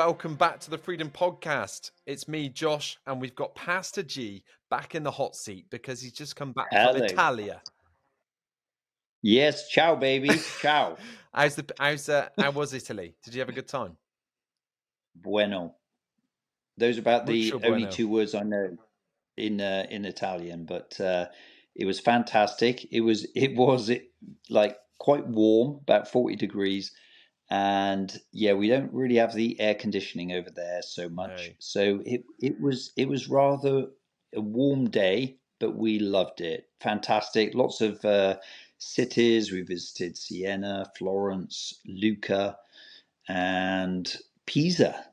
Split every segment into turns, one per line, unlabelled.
welcome back to the Freedom Podcast. It's me, Josh, and we've got Pastor G back in the hot seat because he's just come back from
Hello.
Italia.
Yes, ciao, baby. Ciao.
How was Italy? Did you have a good time?
Bueno. Those are about the
Mucho
only
bueno.
2 words I know in Italian, but it was fantastic. It was like quite warm, about 40 degrees, and yeah, we don't really have the air conditioning over there so much.
No.
So it was rather a warm day, but we loved it. Fantastic. Lots of cities. We visited Siena, Florence, Lucca, and Pisa.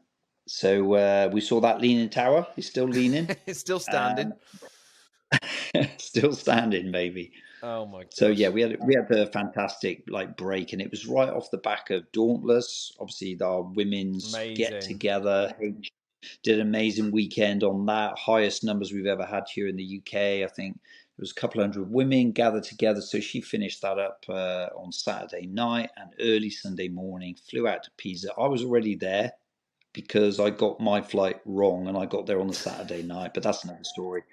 So we saw that Leaning Tower. It's still leaning.
It's still standing.
Still standing, maybe.
Oh my gosh.
So yeah, we had a fantastic break, and it was right off the back of Dauntless. Obviously, our women's get together. H did an amazing weekend on that. Highest numbers we've ever had here in the UK. I think there was a couple hundred women gathered together. So she finished that up on Saturday night, and early Sunday morning flew out to Pisa. I was already there because I got my flight wrong and I got there on the Saturday night, but that's another story.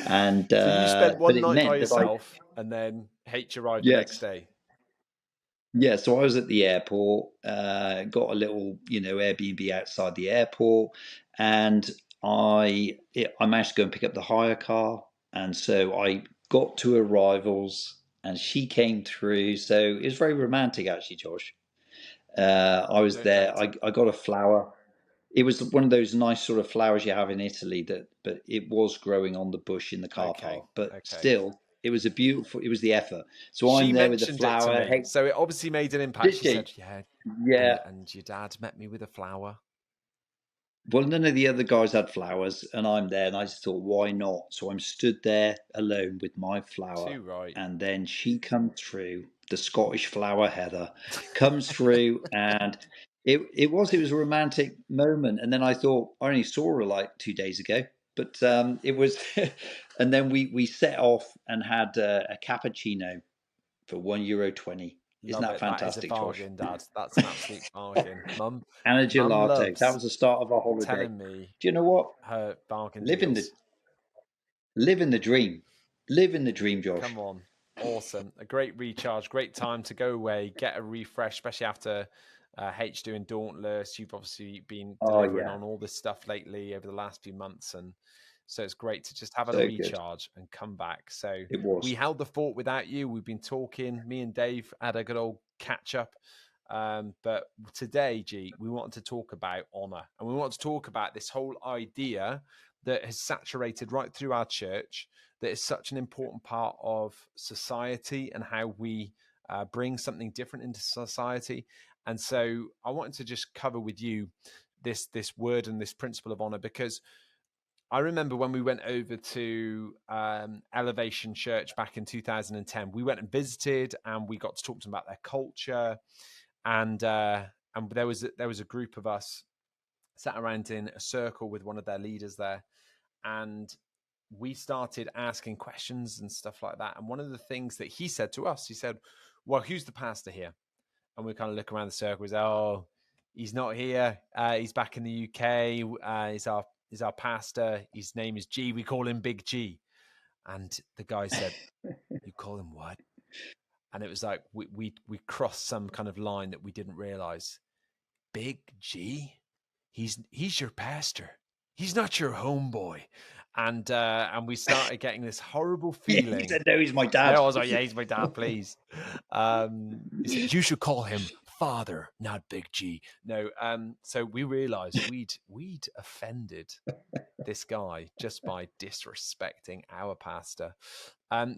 And
so you spent one night by
that
yourself, and then H arrived the next day.
Yeah, so I was at the airport, got a little, Airbnb outside the airport, and I managed to go and pick up the hire car, and so I got to arrivals, and she came through. So it was very romantic, actually, Josh. I was there. I got a flower. It was one of those nice sort of flowers you have in Italy, but it was growing on the bush in the car park. But still, it was the effort. So I'm there with the flower.
It to me. So it obviously made an impact. She said,
yeah.
And your dad met me with a flower.
Well, none of the other guys had flowers, and I'm there, and I just thought, why not? So I'm stood there alone with my flower.
Too right.
And then she comes through, the Scottish flower, Heather, comes through, and it was a romantic moment. And then I thought, I only saw her like 2 days ago, but it was, and then we set off and had a cappuccino for €1.20. Isn't that fantastic,
that is a bargain, Dad. That's an absolute bargain. Mum.
And a gelato. That was the start of our holiday.
Telling me.
Do you know what?
Her bargain
live
deals.
Live in the dream. Live in the dream, Josh.
Come on. Awesome. A great recharge. Great time to go away, get a refresh, especially after H doing Dauntless. You've obviously been delivering on all this stuff lately over the last few months, and so it's great to just have a recharge and come back. So we held the fort without you. We've been talking. Me and Dave had a good old catch up. But today, G, we wanted to talk about honor, and we want to talk about this whole idea that has saturated right through our church, that is such an important part of society and how we bring something different into society. And so I wanted to just cover with you this word and this principle of honor, because I remember when we went over to Elevation Church back in 2010, we went and visited, and we got to talk to them about their culture. And there was a group of us sat around in a circle with one of their leaders there, and we started asking questions and stuff like that. And one of the things that he said to us, he said, well, who's the pastor here? And we kind of look around the circle and say, oh, he's not here. He's back in the UK. He's our pastor. His name is G. We call him Big G. And the guy said, you call him what? And it was like we crossed some kind of line that we didn't realize. Big G? He's your pastor. He's not your homeboy. And we started getting this horrible feeling.
He said, no, he's my dad.
I was like, yeah, he's my dad, please. He said, you should call him Father, not Big G. No, so we realized we'd offended this guy just by disrespecting our pastor.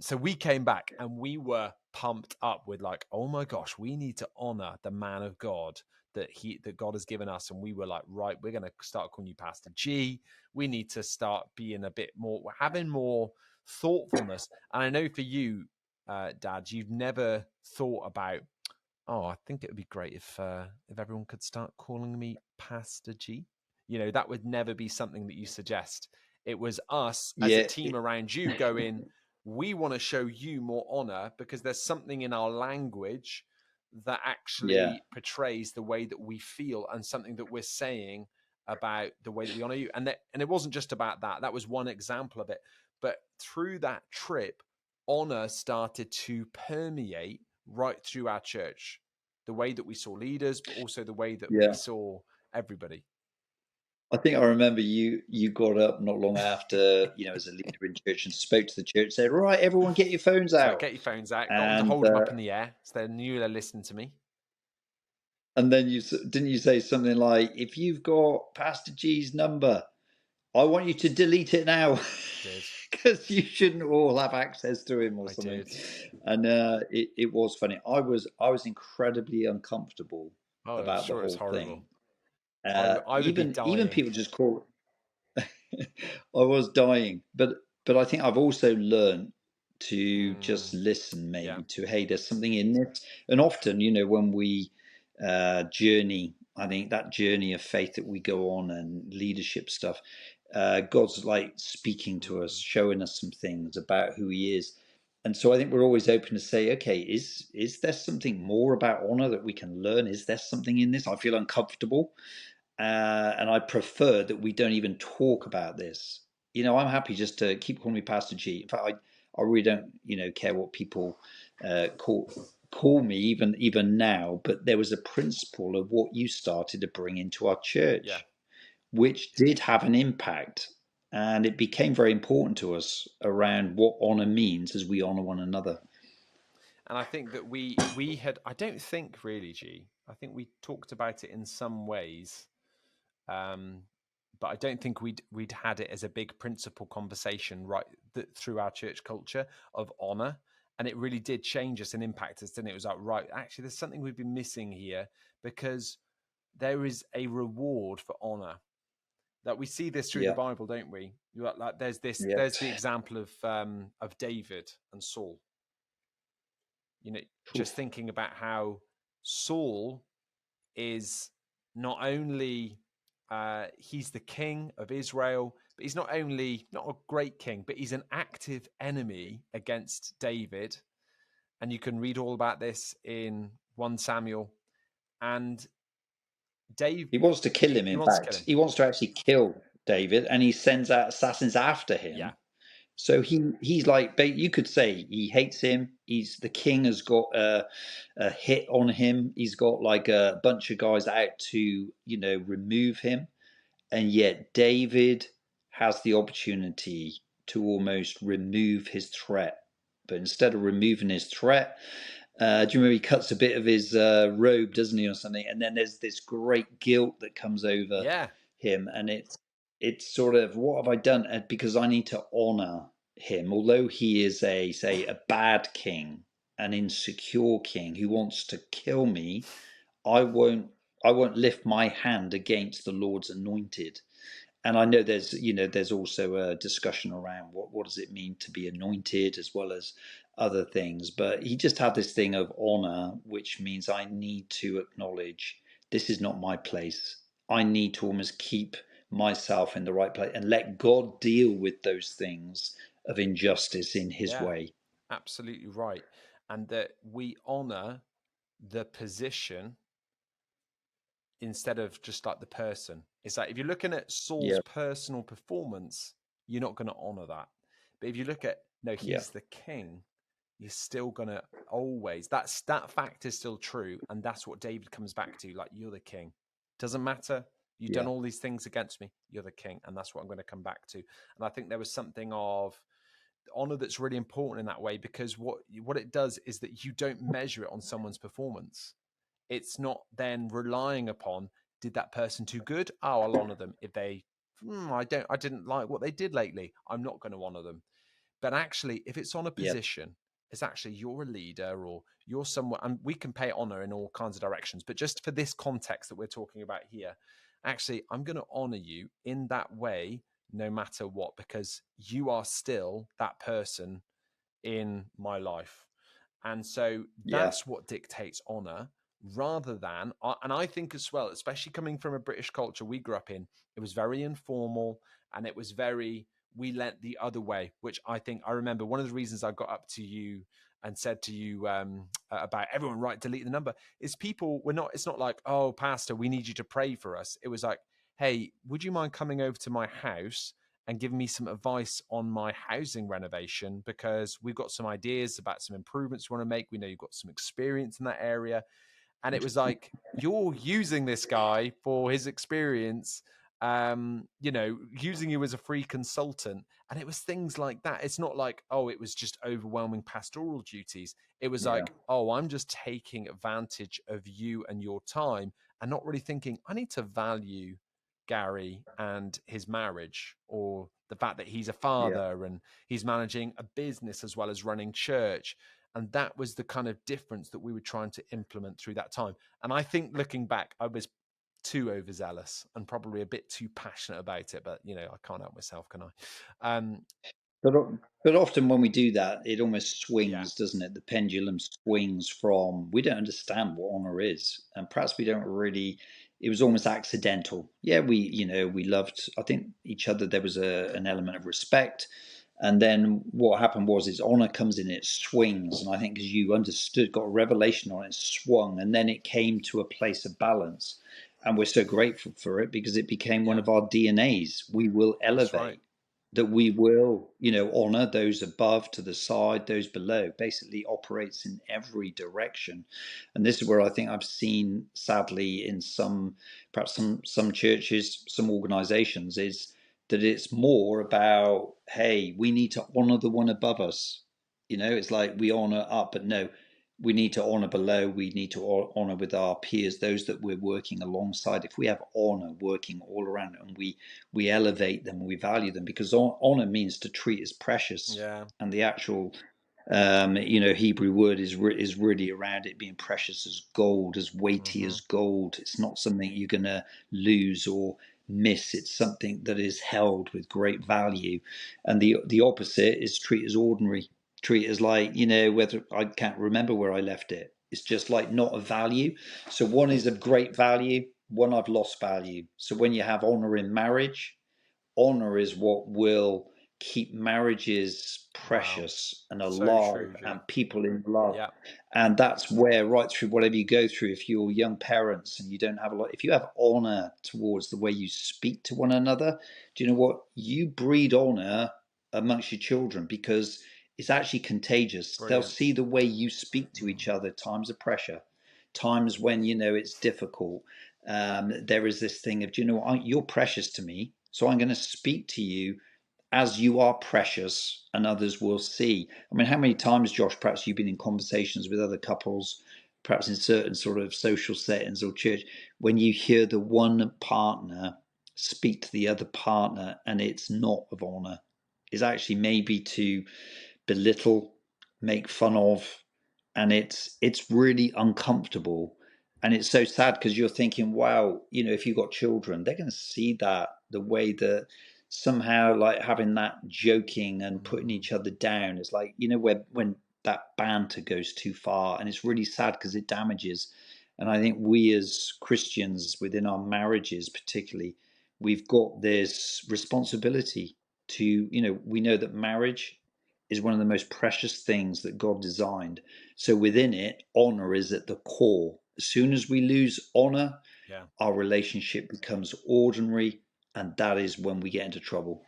So we came back and we were pumped up with like, oh my gosh, we need to honor the man of God that God has given us. And we were like, right, we're going to start calling you Pastor G. We need to start being a bit more, having more thoughtfulness. And I know for you, Dad, you've never thought about, oh, I think it would be great if everyone could start calling me Pastor G. You know, that would never be something that you suggest. It was us as a team around you going, we want to show you more honor because there's something in our language that actually portrays the way that we feel and something that we're saying about the way that we honor you. And it wasn't just about that. That was one example of it. But through that trip, honor started to permeate right through our church, the way that we saw leaders, but also the way that we saw everybody.
I think I remember you got up not long after, as a leader in church and spoke to the church, said, right, everyone get your phones out.
So get your phones out, got them to hold them up in the air so they knew they listened to me.
And then didn't you say something like, if you've got Pastor G's number, I want you to delete it now. Because you shouldn't all have access to him or something. And it was funny. I was incredibly uncomfortable about the whole thing. Even people just call. I was dying, but I think I've also learned to just listen, maybe to, hey, there's something in this. And often, when we journey, I think that journey of faith that we go on and leadership stuff, God's like speaking to us, showing us some things about who he is. And so I think we're always open to say, okay, is there something more about honor that we can learn? Is there something in this? I feel uncomfortable. And I prefer that we don't even talk about this. I'm happy just to keep calling me Pastor G. In fact, I really don't, care what people call me even now. But there was a principle of what you started to bring into our church, which did have an impact, and it became very important to us around what honor means as we honor one another.
And I think that we had, I don't think really, G, I think we talked about it in some ways. But I don't think we'd had it as a big principle conversation through our church culture of honor, and it really did change us and impact us. Didn't it? It was like, right, actually, there's something we've been missing here, because there is a reward for honor. That we see this through the Bible, don't we? Like there's there's the example of David and Saul. Just thinking about how Saul is not only he's the king of Israel, but he's not only not a great king, but he's an active enemy against David. And you can read all about this in 1 Samuel. And David,
he wants to kill him. In fact, he wants to actually kill David, and he sends out assassins after him.
Yeah.
So he's like, you could say he hates him. The king has got a hit on him. He's got like a bunch of guys out to, remove him. And yet David has the opportunity to almost remove his threat. But instead of removing his threat, do you remember he cuts a bit of his robe, doesn't he, or something? And then there's this great guilt that comes over him. And it's sort of, what have I done? Because I need to honor him. Although he is a bad king, an insecure king who wants to kill me, I won't lift my hand against the Lord's anointed. And I know there's also a discussion around what does it mean to be anointed, as well as other things. But he just had this thing of honor, which means I need to acknowledge this is not my place. I need to almost keep myself in the right place and let God deal with those things of injustice in his way.
Absolutely right. And that we honor the position instead of just like the person. It's like if you're looking at Saul's personal performance, you're not going to honor that. But if you look at, no, he's the king, you're still going to always, that fact is still true. And that's what David comes back to. Like, you're the king. Doesn't matter. You've done all these things against me. You're the king. And that's what I'm going to come back to. And I think there was something of honor that's really important in that way, because what it does is that you don't measure it on someone's performance. It's not then relying upon, did that person too good? Oh, I'll honor them. If they, I didn't like what they did lately, I'm not going to honor them. But actually, if it's on a position, it's actually you're a leader or you're someone, and we can pay honor in all kinds of directions. But just for this context that we're talking about here, actually, I'm going to honor you in that way, no matter what, because you are still that person in my life. And so that's what dictates honor, rather than, and I think as well, especially coming from a British culture we grew up in, it was very informal, and it was very, we leant the other way, which I remember one of the reasons I got up to you and said to you about everyone, right, delete the number, is people were not, it's not like, oh, pastor, we need you to pray for us. It was like, hey, would you mind coming over to my house and giving me some advice on my housing renovation? Because we've got some ideas about some improvements we want to make. We know you've got some experience in that area. And it was like, you're using this guy for his experience, using you as a free consultant. And it was things like that. It's not like, oh, it was just overwhelming pastoral duties. It was like, oh, I'm just taking advantage of you and your time and not really thinking, I need to value Gary and his marriage, or the fact that he's a father and he's managing a business as well as running church. And that was the kind of difference that we were trying to implement through that time. And I think looking back, I was too overzealous and probably a bit too passionate about it. But, I can't help myself, can I?
But often when we do that, it almost
Yeah.
swings, doesn't it? The pendulum swings from, we don't understand what honor is. And perhaps we don't really, it was almost accidental. Yeah, we loved, I think, each other. There was an element of respect. And then what happened was his honor comes in, it swings. And I think as you understood, got a revelation on it, swung. And then it came to a place of balance. And we're so grateful for it because it became one of our DNAs. We will elevate, that we will, honor those above, to the side, those below, basically operates in every direction. And this is where I think I've seen, sadly, in perhaps some churches, some organizations, is that it's more about, hey, we need to honor the one above us. It's like we honor up, but no, we need to honor below. We need to honor with our peers, those that we're working alongside. If we have honor working all around, and we elevate them, we value them, because honor means to treat as precious. And the actual Hebrew word is really around it being precious as gold, as weighty as gold. It's not something you're going to lose or miss. It's something that is held with great value. And the opposite is treat as ordinary. Treat as like, whether I can't remember where I left it. It's just like not of value. So one is of great value, one I've lost value. So when you have honor in marriage, honor is what will keep marriages precious and alive, so and people in love. And that's where, right through whatever you go through, if you're young parents and you don't have a lot, if you have honor towards the way you speak to one another, do you know what? You breed honor amongst your children, because it's actually contagious. Brilliant. They'll see the way you speak to each other, times of pressure, times when it's difficult. There is this thing of, do you know what? You're precious to me, so I'm going to speak to you as you are precious, and others will see. I mean, how many times, Josh, perhaps you've been in conversations with other couples, perhaps in certain sort of social settings or church, when you hear the one partner speak to the other partner and it's not of honor, is actually maybe to belittle, make fun of, and it's really uncomfortable. And it's so sad, because you're thinking, wow, if you've got children, they're going to see that, the way that somehow, like, having that joking and putting each other down is like, when that banter goes too far. And it's really sad because it damages. And I think we as Christians, within our marriages particularly, we've got this responsibility to, we know that marriage is one of the most precious things that God designed. So within it, honor is at the core. As soon as we lose honor, our relationship becomes ordinary, and that is when we get into trouble.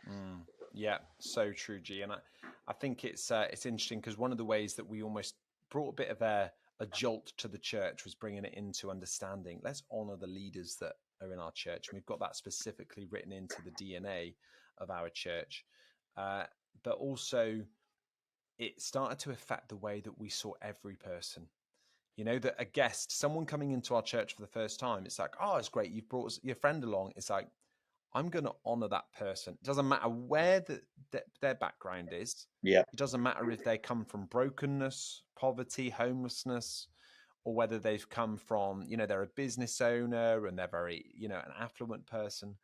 Yeah, so true, G. And I think it's interesting, because one of the ways that we almost brought a bit of a jolt to the church was bringing it into understanding, let's honor the leaders that are in our church. And we've got that specifically written into the DNA of our church. But also, it started to affect the way that we saw every person. That a guest, someone coming into our church for the first time, it's like, oh, it's great, you've brought your friend along. It's like, I'm going to honor that person. It doesn't matter where their background is.
Yeah.
It doesn't matter if they come from brokenness, poverty, homelessness, or whether they've come from, they're a business owner and they're very, an affluent person.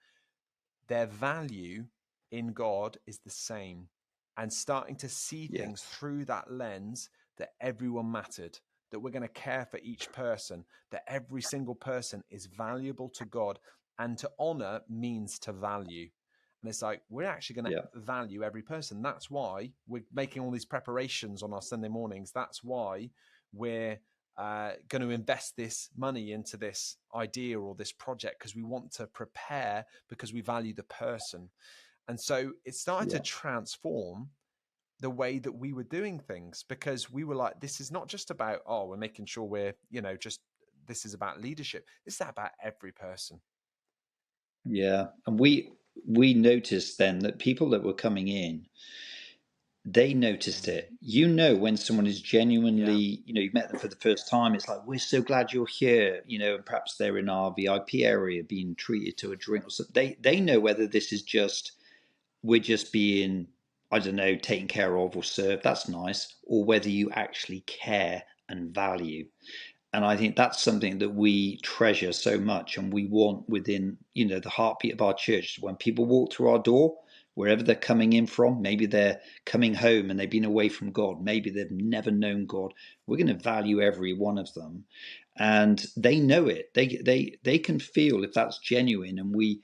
Their value in God is the same. And starting to see things through that lens, that everyone mattered, that we're going to care for each person, that every single person is valuable to God. And to honor means to value. And it's like, we're actually going to value every person. That's why we're making all these preparations on our Sunday mornings. That's why we're going to invest this money into this idea or this project because we want to prepare because we value the person. And so it started to transform the way that we were doing things, because we were like, this is not just about, oh, we're making sure we're, just this is about leadership. This is about every person.
Yeah. And we noticed then that people that were coming in, they noticed it. When someone is genuinely, you met them for the first time, it's like, we're so glad you're here, and perhaps they're in our VIP area being treated to a drink or something. They know whether this is just, we're just being, I don't know, taken care of or served. That's nice. Or whether you actually care and value. And I think that's something that we treasure so much, and we want within, the heartbeat of our church. When people walk through our door, wherever they're coming in from, maybe they're coming home and they've been away from God, maybe they've never known God, we're going to value every one of them. And they know it. They can feel if that's genuine. And we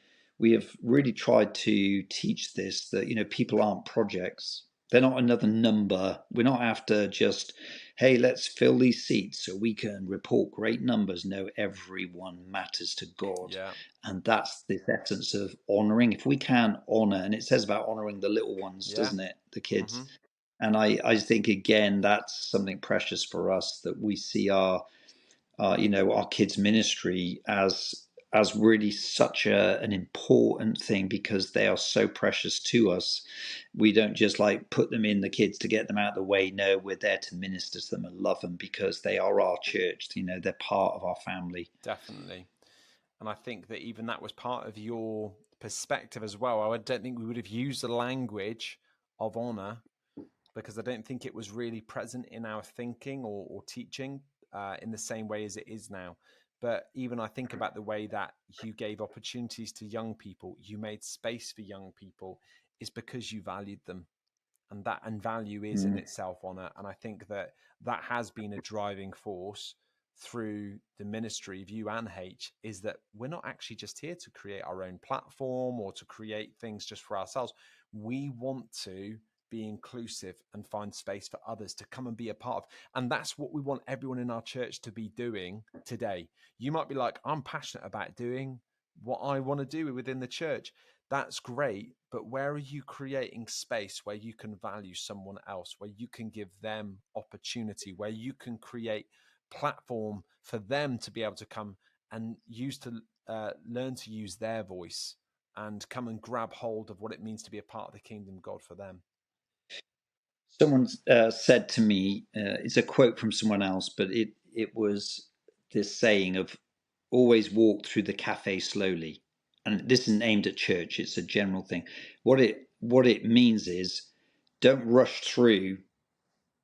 have really tried to teach this, that, people aren't projects. They're not another number. We're not after just, hey, let's fill these seats so we can report great numbers. No, everyone matters to God.
Yeah.
And that's the essence of honoring. If we can honor, and it says about honoring the little ones, doesn't it? The kids. And I think, again, that's something precious for us, that we see our kids' ministry as really such an important thing, because they are so precious to us. We don't just put them in the kids to get them out of the way. No, we're there to minister to them and love them, because they are our church. They're part of our family.
Definitely. And I think that even that was part of your perspective as well. I don't think we would have used the language of honor, because I don't think it was really present in our thinking or teaching in the same way as it is now. But even I think about the way that you gave opportunities to young people, you made space for young people, is because you valued them. And value is in itself honor. And I think that has been a driving force through the ministry of you and H, is that we're not actually just here to create our own platform or to create things just for ourselves. We want to be inclusive and find space for others to come and be a part of. And that's what we want everyone in our church to be doing today. You might be like, I'm passionate about doing what I want to do within the church. That's great, but where are you creating space where you can value someone else, where you can give them opportunity, where you can create platform for them to be able to come and learn to use their voice and come and grab hold of what it means to be a part of the kingdom of God for them?
Someone said to me, it's a quote from someone else, but it was this saying of, always walk through the cafe slowly. And this isn't aimed at church, it's a general thing. What it means is, don't rush through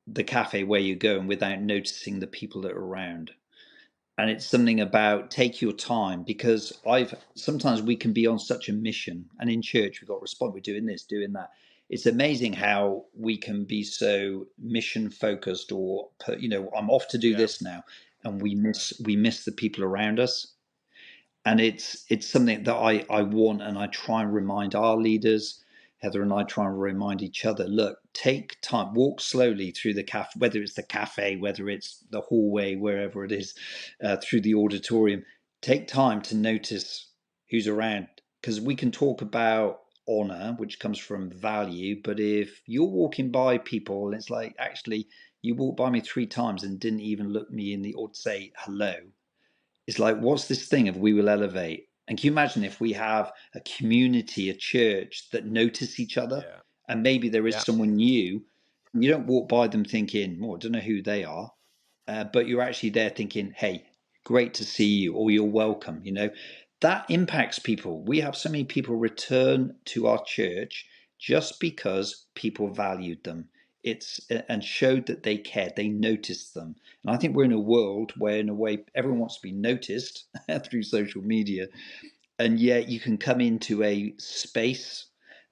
the cafe where you're going without noticing the people that are around. And it's something about take your time, because sometimes we can be on such a mission, and in church we've got to respond, we're doing this, doing that. It's amazing how we can be so mission focused, or I'm off to do this now, and we miss the people around us. And it's something that I want, and I try and remind our leaders. Heather and I try and remind each other, look, take time, walk slowly through the cafe, whether it's the cafe, whether it's the hallway, wherever it is, through the auditorium. Take time to notice who's around, because we can talk about honor, which comes from value, but if you're walking by people and it's like, actually, you walked by me 3 times and didn't even look me in the, or say hello, it's like, what's this thing of we will elevate? And can you imagine if we have a community, a church that notice each other, and maybe there is someone new, you don't walk by them thinking, oh, I don't know who they are, but you're actually there thinking, hey, great to see you, or you're welcome. That impacts people. We have so many people return to our church just because people valued them. And showed that they cared, they noticed them. And I think we're in a world where, in a way, everyone wants to be noticed through social media. And yet you can come into a space,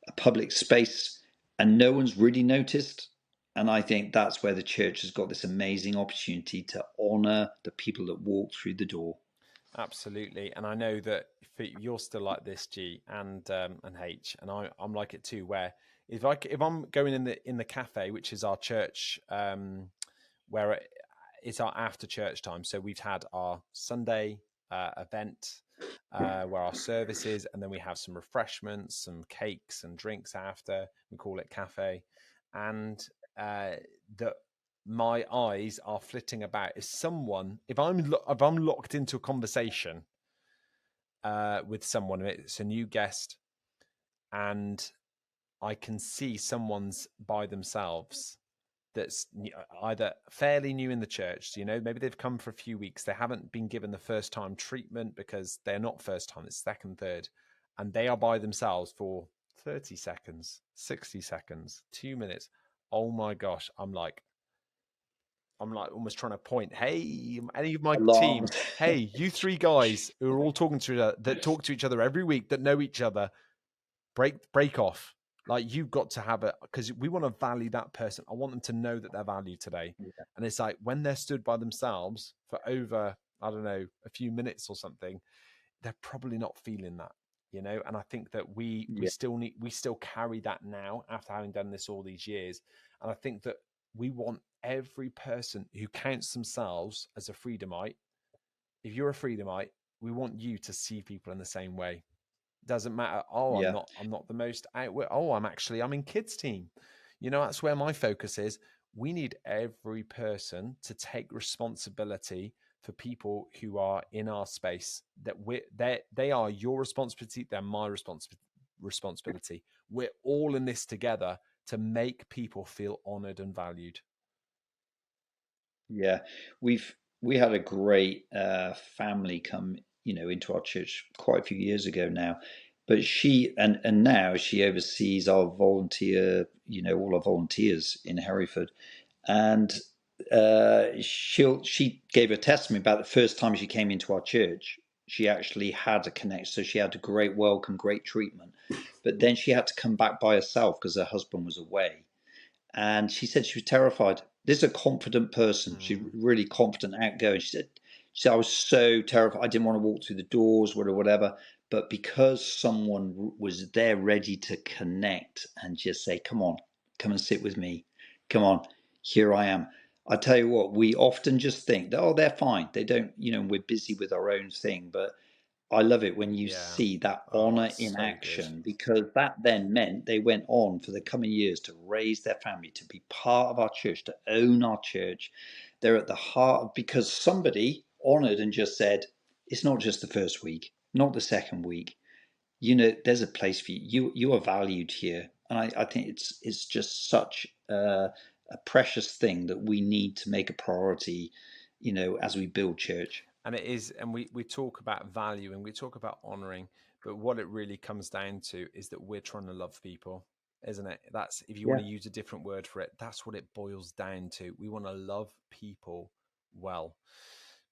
a public space, and no one's really noticed. And I think that's where the church has got this amazing opportunity to honor the people that walk through the door.
Absolutely. And I know that you're still like this, G, and H, and I'm like it too, where if I'm going in the cafe, which is our church, where it's our after church time. So we've had our Sunday event where our service is, and then we have some refreshments, some cakes and drinks after. We call it cafe, and that my eyes are flitting about. If I'm locked into a conversation with someone, it's a new guest, and I can see someone's by themselves that's either fairly new in the church, so, maybe they've come for a few weeks, they haven't been given the first time treatment because they're not first time, it's second, third, and they are by themselves for 30 seconds, 60 seconds, 2 minutes. Oh my gosh, I'm like almost trying to point, hey, any of my team, hey, you three guys who are all talking to each other, that talk to each other every week, that know each other, break off. Like, you've got to have it, because we want to value that person. I want them to know that they're valued today. Yeah. And it's like, when they're stood by themselves for over, I don't know, a few minutes or something, they're probably not feeling that, And I think that we still carry that now after having done this all these years. And I think that we want every person who counts themselves as a Freedomite. If you're a Freedomite, we want you to see people in the same way. Doesn't matter. I'm not the most outward. I'm in kids team. That's where my focus is. We need every person to take responsibility for people who are in our space. That they are your responsibility. They're my responsibility. We're all in this together to make people feel honored and valued.
Yeah, we had a great family come into our church quite a few years ago now, but she and now she oversees our volunteer, all our volunteers in Hereford, and she gave a testimony about the first time she came into our church. She actually had a connection, so she had a great welcome, great treatment, but then she had to come back by herself because her husband was away, and she said she was terrified. This is a confident person. She's really confident, outgoing. She said, I was so terrified. I didn't want to walk through the doors, whatever. But because someone was there ready to connect and just say, come on, come and sit with me. Come on, here I am. I tell you what, we often just think that, oh, they're fine. They don't, we're busy with our own thing. But I love it when you see that honor in action, because that then meant they went on for the coming years to raise their family, to be part of our church, to own our church. They're at the heart, because somebody honored and just said, it's not just the first week, not the second week. There's a place for you. You are valued here. And I think it's just such a precious thing that we need to make a priority, as we build church.
And it is, and we talk about value and we talk about honoring, but what it really comes down to is that we're trying to love people, isn't it? That's, if you want to use a different word for it, that's what it boils down to. We want to love people well.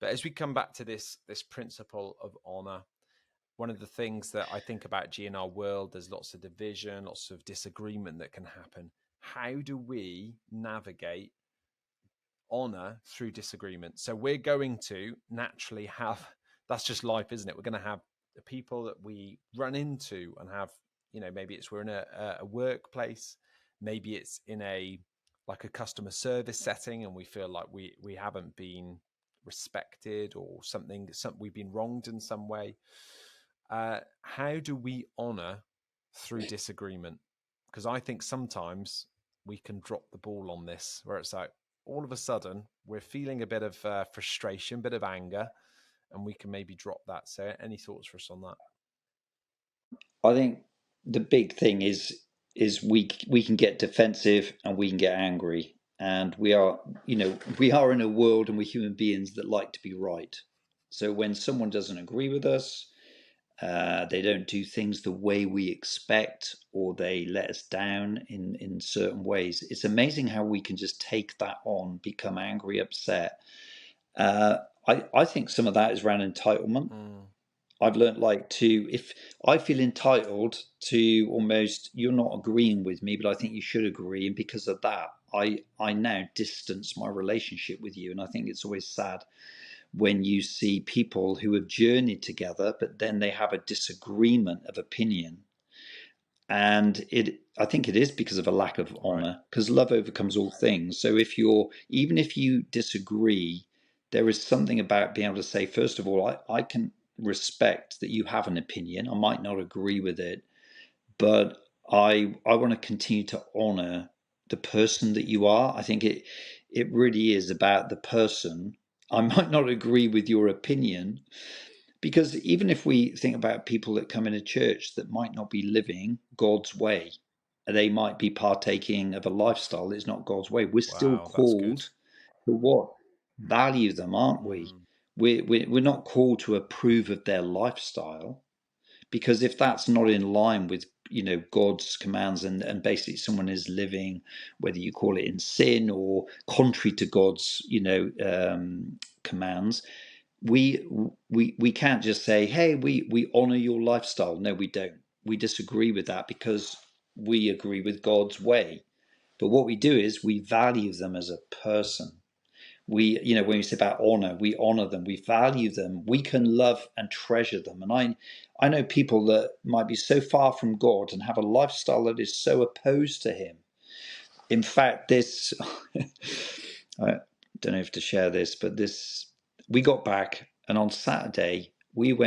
But as we come back to this principle of honor, one of the things that I think about, in our world, there's lots of division, lots of disagreement that can happen. How do we navigate honor through disagreement? So we're going to naturally have, that's just life, isn't it? We're going to have the people that we run into and have, maybe it's we're in a workplace, maybe it's in a customer service setting, and we feel like we haven't been respected, or something we've been wronged in some way. How do we honor through disagreement? Because I think sometimes we can drop the ball on this, where it's like, all of a sudden we're feeling a bit of frustration, a bit of anger, and we can maybe drop that. So any thoughts for us on that?
I think the big thing is we can get defensive and we can get angry, and we are in a world, and we're human beings that like to be right. So when someone doesn't agree with us, they don't do things the way we expect, or they let us down in certain ways, it's amazing how we can just take that on, become angry, upset. I think some of that is around entitlement. I've learned if I feel entitled to almost, you're not agreeing with me, but I think you should agree. And because of that, I now distance my relationship with you. And I think it's always sad when you see people who have journeyed together, but then they have a disagreement of opinion. And I think it is because of a lack of honor, because love overcomes all things. So even if you disagree, there is something about being able to say, first of all, I can respect that you have an opinion. I might not agree with it, but I want to continue to honor the person that you are. I think it really is about the person. I might not agree with your opinion, because even if we think about people that come into church that might not be living God's way, they might be partaking of a lifestyle that's not God's way. We're still called to what? Value them, aren't we? We're not called to approve of their lifestyle, because if that's not in line with God's commands, and basically someone is living, whether you call it in sin or contrary to God's commands, we can't just say, hey, we honor your lifestyle. No, we don't. We disagree with that because we agree with God's way. But what we do is we value them as a person. We, when we say about honor, we honor them, we value them, we can love and treasure them. And I know people that might be so far from God and have a lifestyle that is so opposed to him. In fact, this I don't know if to share this, but we got back, and on Saturday we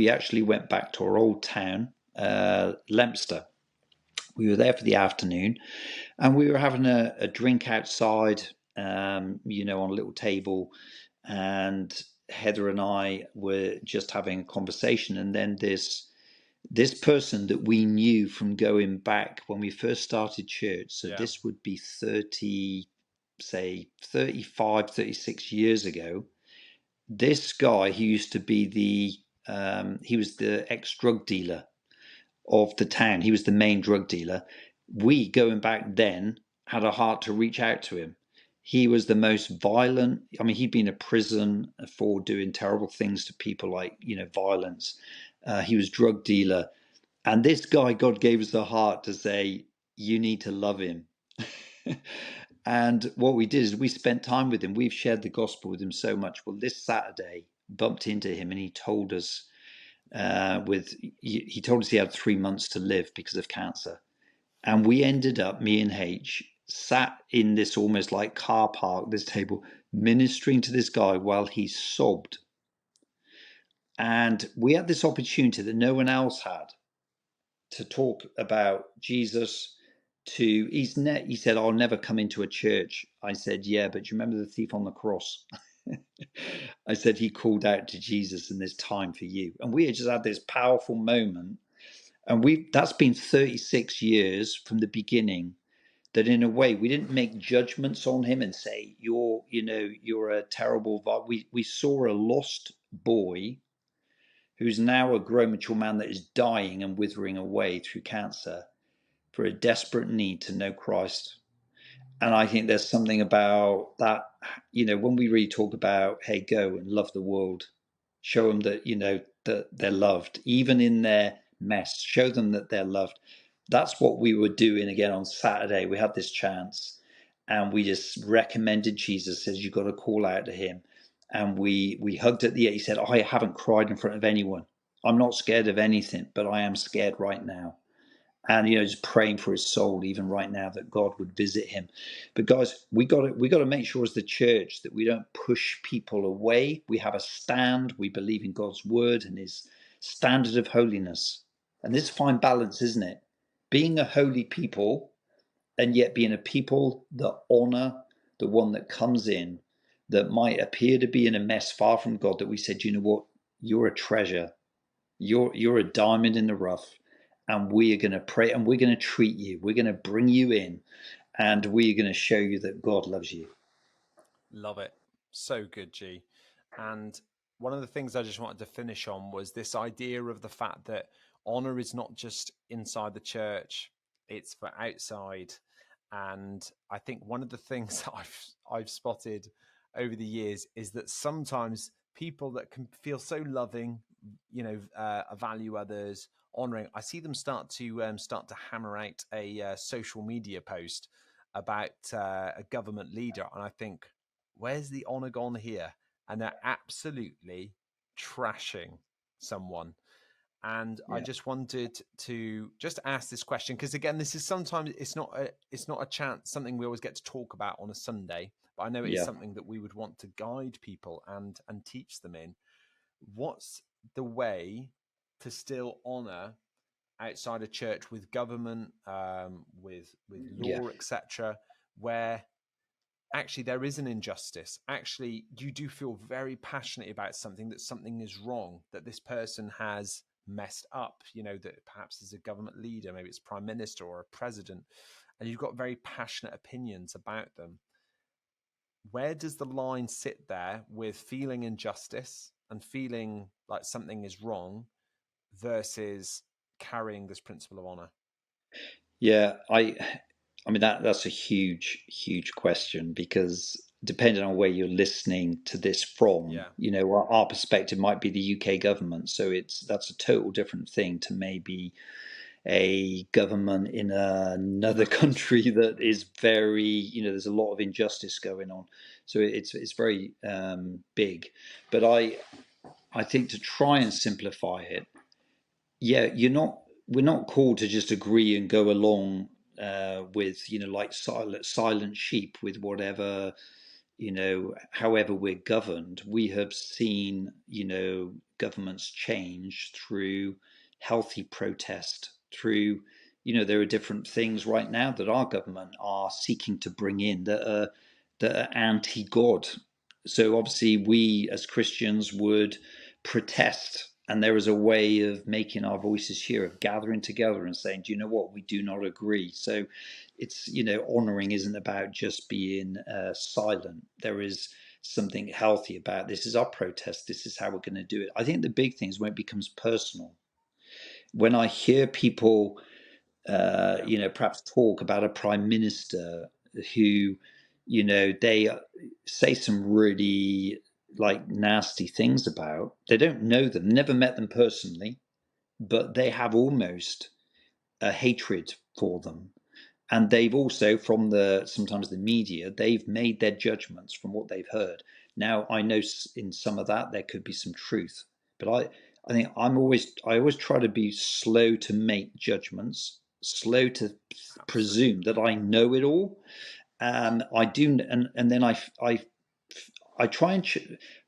actually went back to our old town, Leominster. We were there for the afternoon, and we were having a drink outside, on a little table, and Heather and I were just having a conversation, and then this person that we knew from going back when we first started church, so this would be 35, 36 years ago. This guy, he used to be he was the ex-drug dealer of the town. He was the main drug dealer. We, going back then, had a heart to reach out to him. He was the most violent. I mean, he'd been in prison for doing terrible things to people, like, violence. He was drug dealer. And this guy, God gave us the heart to say, you need to love him. And what we did is we spent time with him. We've shared the gospel with him so much. Well, this Saturday, bumped into him, and he told us he told us he had 3 months to live because of cancer. And we ended up, me and H, sat in this almost like car park, this table, ministering to this guy while he sobbed. And we had this opportunity that no one else had to talk about Jesus. He said, I'll never come into a church. I said, yeah, but do you remember the thief on the cross? I said, he called out to Jesus, and there's time for you. And we had just had this powerful moment. And that's been 36 years from the beginning, that in a way we didn't make judgments on him and say, you're a terrible. We saw a lost boy who's now a grown mature man that is dying and withering away through cancer, for a desperate need to know Christ. And I think there's something about that, when we really talk about, hey, go and love the world, show them that, that they're loved, even in their mess, show them that they're loved. That's what we were doing again on Saturday. We had this chance, and we just recommended Jesus, says you've got to call out to him. And we hugged at the end. He said, I haven't cried in front of anyone. I'm not scared of anything, but I am scared right now. And just praying for his soul even right now, that God would visit him. But guys, we got to make sure as the church that we don't push people away. We have a stand. We believe in God's word and his standard of holiness. And this fine balance, isn't it? Being a holy people, and yet being a people that honor the one that comes in, that might appear to be in a mess far from God, that we said, you know what, you're a treasure. You're a diamond in the rough. And we are going to pray, and we're going to treat you. We're going to bring you in, and we're going to show you that God loves you.
Love it. So good, G. And one of the things I just wanted to finish on was this idea of the fact that honor is not just inside the church, it's for outside. And I think one of the things that I've spotted over the years is that sometimes people that can feel so loving, value others, honoring, I see them start to hammer out a social media post about a government leader, and I think, where's the honor gone here? And they're absolutely trashing someone. And I just wanted to just ask this question because, again, this is sometimes it's not a chance, something we always get to talk about on a Sunday, but I know it is something that we would want to guide people and teach them in. What's the way to still honor outside of church with government, with law, etc., where actually there is an injustice? Actually, you do feel very passionate about something, that something is wrong, that this person has messed up, that perhaps as a government leader, maybe it's prime minister or a president, and you've got very passionate opinions about them. Where does the line sit there with feeling injustice and feeling like something is wrong versus carrying this principle of honor?
Yeah, I mean that's a huge question, because depending on where you're listening to this from, our perspective might be the UK government, so that's a total different thing to maybe a government in another country that is very, there's a lot of injustice going on. So it's very big. But I think, to try and simplify it, we're not called to just agree and go along with, like silent sheep with whatever, however we're governed. We have seen, governments change through healthy protest, through, there are different things right now that our government are seeking to bring in that are anti-God. So obviously we as Christians would protest, and there is a way of making our voices hear, of gathering together and saying, do you know what, we do not agree. So it's, honoring isn't about just being silent. There is something healthy about, this is our protest, this is how we're going to do it. I think the big thing is when it becomes personal. When I hear people perhaps talk about a prime minister who, they say some really like nasty things about, they don't know them, never met them personally, but they have almost a hatred for them. And they've also, from sometimes the media, they've made their judgments from what they've heard. Now, I know in some of that there could be some truth, but I think I always try to be slow to make judgments, slow to presume that I know it all. I do, and then I try and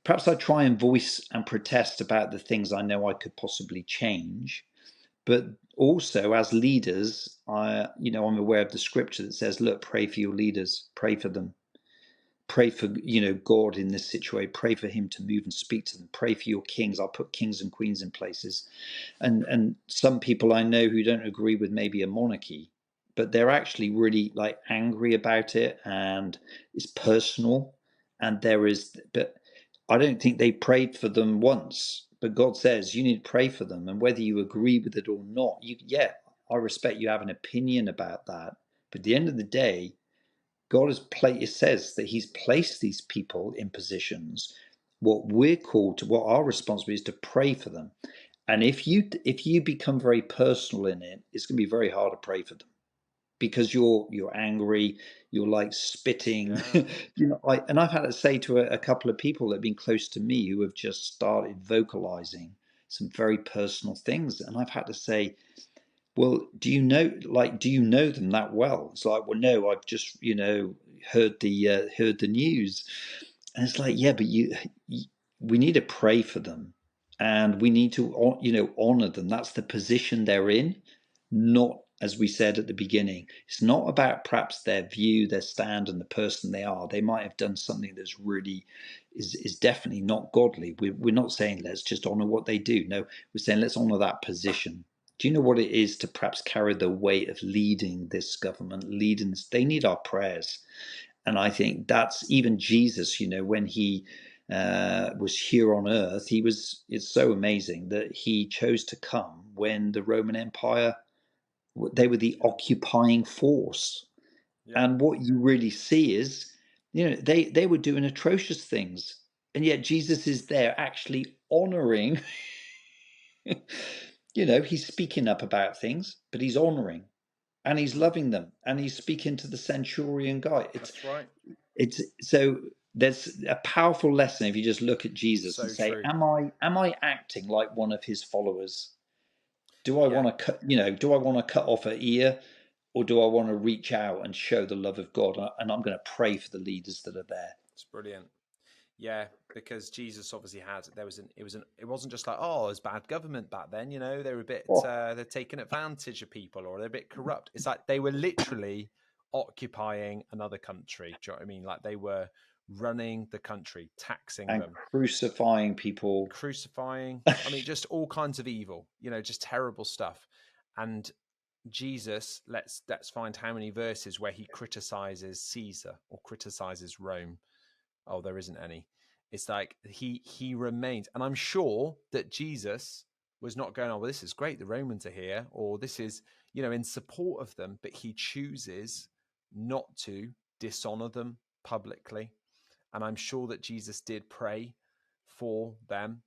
perhaps I try and voice and protest about the things I know I could possibly change. But also, as leaders, I'm aware of the scripture that says, look, pray for your leaders, pray for them, pray for, God in this situation, pray for him to move and speak to them, pray for your kings. I'll put kings and queens in places. And some people I know who don't agree with maybe a monarchy, but they're actually really like angry about it, and it's personal. And but I don't think they prayed for them once. But God says you need to pray for them, and whether you agree with it or not, I respect you have an opinion about that. But at the end of the day, God it says that He's placed these people in positions. What we're called to, what our responsibility is, to pray for them. And if you become very personal in it, it's going to be very hard to pray for them, because you're angry, you're like spitting. And I've had to say to a couple of people that have been close to me who have just started vocalizing some very personal things, and I've had to say, well, do you know them that well? It's like, well, no, I've just heard the news. And it's like, yeah, but we need to pray for them, and we need to honor them. That's the position they're in. Not, as we said at the beginning, it's not about perhaps their view, their stand, and the person they are. They might have done something that's really is definitely not godly. We're not saying let's just honor what they do. No, we're saying let's honor that position. Do you know what it is to perhaps carry the weight of leading this government, leading this? They need our prayers. And I think that's even Jesus, when he was here on earth, it's so amazing that he chose to come when the Roman Empire, they were the occupying force. Yeah. And what you really see is, they were doing atrocious things. And yet Jesus is there actually honoring, he's speaking up about things, but he's honoring, and he's loving them, and he's speaking to the centurion guy.
That's right.
It's so there's a powerful lesson if you just look at Jesus and say, true. Am I acting like one of his followers? Do I want to cut, do I want to cut off an ear, or do I want to reach out and show the love of God? And I'm going to pray for the leaders that are there.
It's brilliant. Yeah, because Jesus obviously had it wasn't just like, oh, it was bad government back then, they were a bit they're taking advantage of people, or they're a bit corrupt. It's like they were literally occupying another country. Do you know what I mean? Like they were running the country, taxing
and
them,
crucifying people.
I mean, just all kinds of evil, just terrible stuff. And Jesus, let's find how many verses where he criticizes Caesar or criticizes Rome. Oh, there isn't any. It's like he remains, and I'm sure that Jesus was not going, oh, well, this is great, the Romans are here, or this is, in support of them, but he chooses not to dishonor them publicly. And I'm sure that Jesus did pray for them.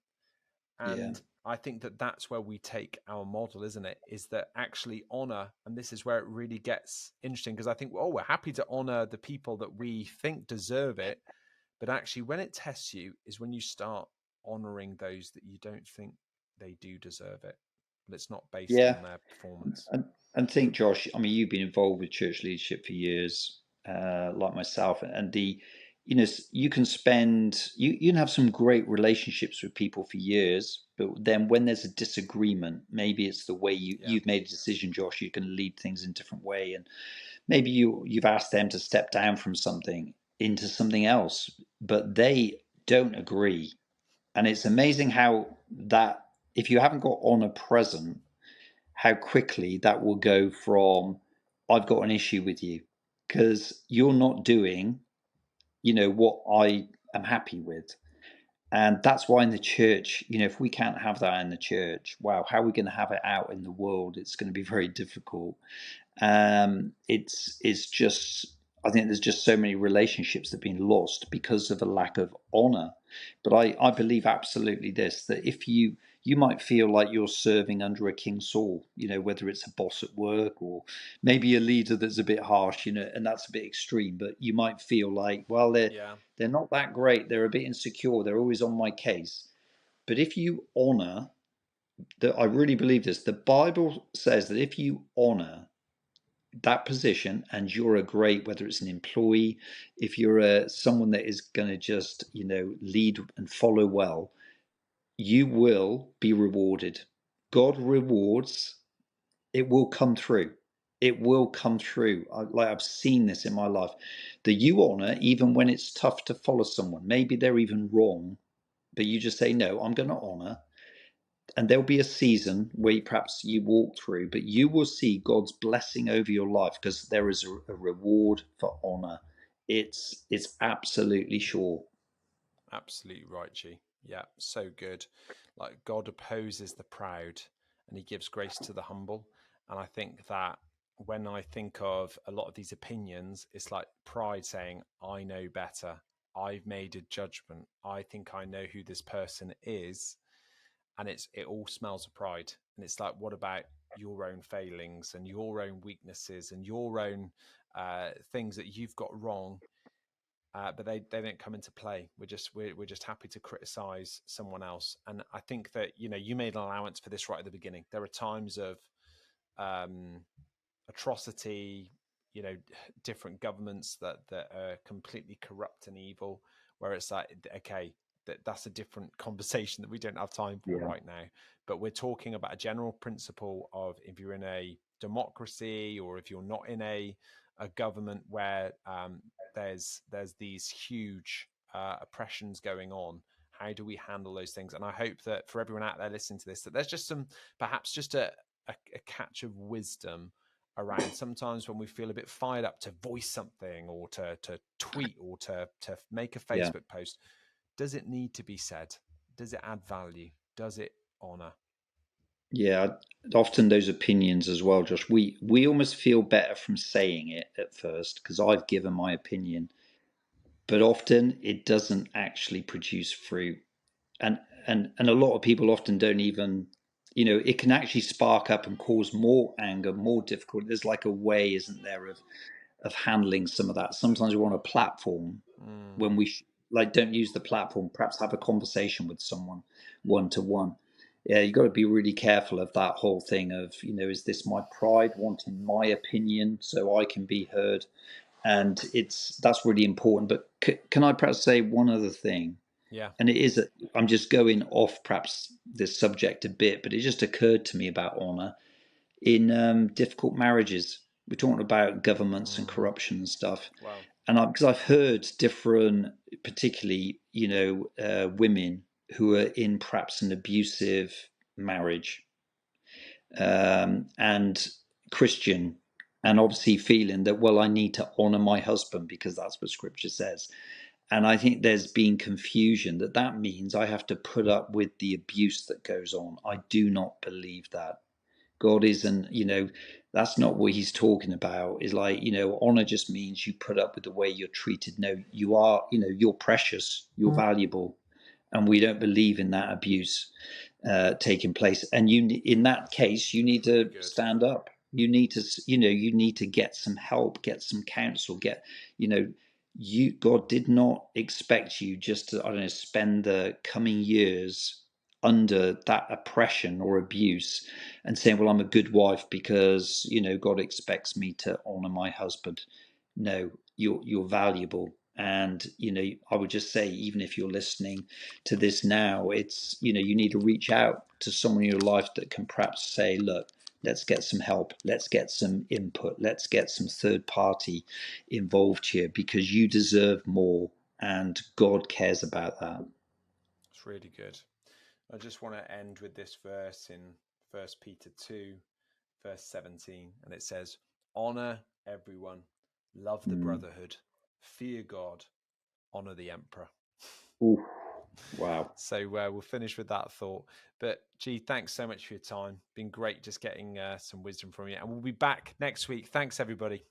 And I think that that's where we take our model, isn't it? Is that actually honor, and this is where it really gets interesting, because I think, oh, we're happy to honor the people that we think deserve it. But actually, when it tests you is when you start honoring those that you don't think they do deserve it. But it's not based on their performance.
And think, Josh, I mean, you've been involved with church leadership for years, like myself, and you can have some great relationships with people for years, but then when there's a disagreement, maybe it's the way you've made a decision, Josh, you can lead things in a different way, and maybe you've asked them to step down from something into something else, but they don't agree. And it's amazing how that, if you haven't got honor present, how quickly that will go from, I've got an issue with you because you're not doing, what I am happy with. And that's why in the church, if we can't have that in the church, wow, how are we going to have it out in the world? It's going to be very difficult. It's just, I think there's just so many relationships that have been lost because of a lack of honor. But I believe absolutely this, that if you might feel like you're serving under a King Saul, whether it's a boss at work or maybe a leader that's a bit harsh, and that's a bit extreme, but you might feel like, well, they're not that great. They're a bit insecure. They're always on my case. But if you honor, that I really believe this, the Bible says that if you honor that position and you're a great, whether it's an employee, if you're someone that is going to just lead and follow well, you will be rewarded. God rewards. It will come through. It will come through. I've seen this in my life, that you honor even when it's tough to follow someone. Maybe they're even wrong, but you just say, no, I'm going to honor. And there'll be a season where perhaps you walk through, but you will see God's blessing over your life because there is a reward for honor. It's absolutely sure.
Absolutely right, G. Yeah, so good. Like God opposes the proud and he gives grace to the humble. And I think that when I think of a lot of these opinions, it's like pride saying, I know better. I've made a judgment. I think I know who this person is. And it all smells of pride. And it's like, what about your own failings and your own weaknesses and your own things that you've got wrong? But they don't come into play. We're just happy to criticize someone else. And I think that you made an allowance for this right at the beginning. There are times of atrocity, different governments that are completely corrupt and evil, where it's like, okay, that's a different conversation that we don't have time for right now. But we're talking about a general principle of, if you're in a democracy or if you're not in a government where there's these huge oppressions going on, how do we handle those things? And I hope that for everyone out there listening to this, that there's just perhaps just a catch of wisdom around sometimes when we feel a bit fired up to voice something or to tweet or to make a Facebook post. Does it need to be said? Does it add value? Does it honor?
Yeah, often those opinions as well, Josh. We almost feel better from saying it at first because I've given my opinion, but often it doesn't actually produce fruit, and a lot of people often don't even, it can actually spark up and cause more anger, more difficult. There's like a way, isn't there, of handling some of that. Sometimes we're on a platform when we don't use the platform. Perhaps have a conversation with someone one-to-one. Yeah, you got to be really careful of that whole thing of, is this my pride wanting my opinion so I can be heard? And that's really important. But can I perhaps say one other thing?
Yeah.
And it is, I'm just going off perhaps this subject a bit, but it just occurred to me about honor in difficult marriages. We're talking about governments and corruption and stuff.
Wow.
And because I've heard different, particularly, women who are in perhaps an abusive marriage, and Christian, and obviously feeling that, well, I need to honor my husband because that's what scripture says. And I think there's been confusion that means I have to put up with the abuse that goes on. I do not believe that. God isn't, that's not what he's talking about. Is like, honor just means you put up with the way you're treated. No, you are, you're precious, you're valuable. And we don't believe in that abuse taking place. And in that case, you need to stand up. You need to, you need to get some help, get some counsel, God did not expect you just to, I don't know, spend the coming years under that oppression or abuse and saying, well, I'm a good wife because, God expects me to honor my husband. No, you're valuable. And, I would just say, even if you're listening to this now, it's, you need to reach out to someone in your life that can perhaps say, look, let's get some help. Let's get some input. Let's get some third party involved here because you deserve more and God cares about that.
It's really good. I just want to end with this verse in 1 Peter 2, verse 17. And it says, honor everyone, love the brotherhood, fear God, honor the emperor.
Ooh, wow.
So we'll finish with that thought. But G, thanks so much for your time. Been great just getting some wisdom from you. And we'll be back next week. Thanks, everybody.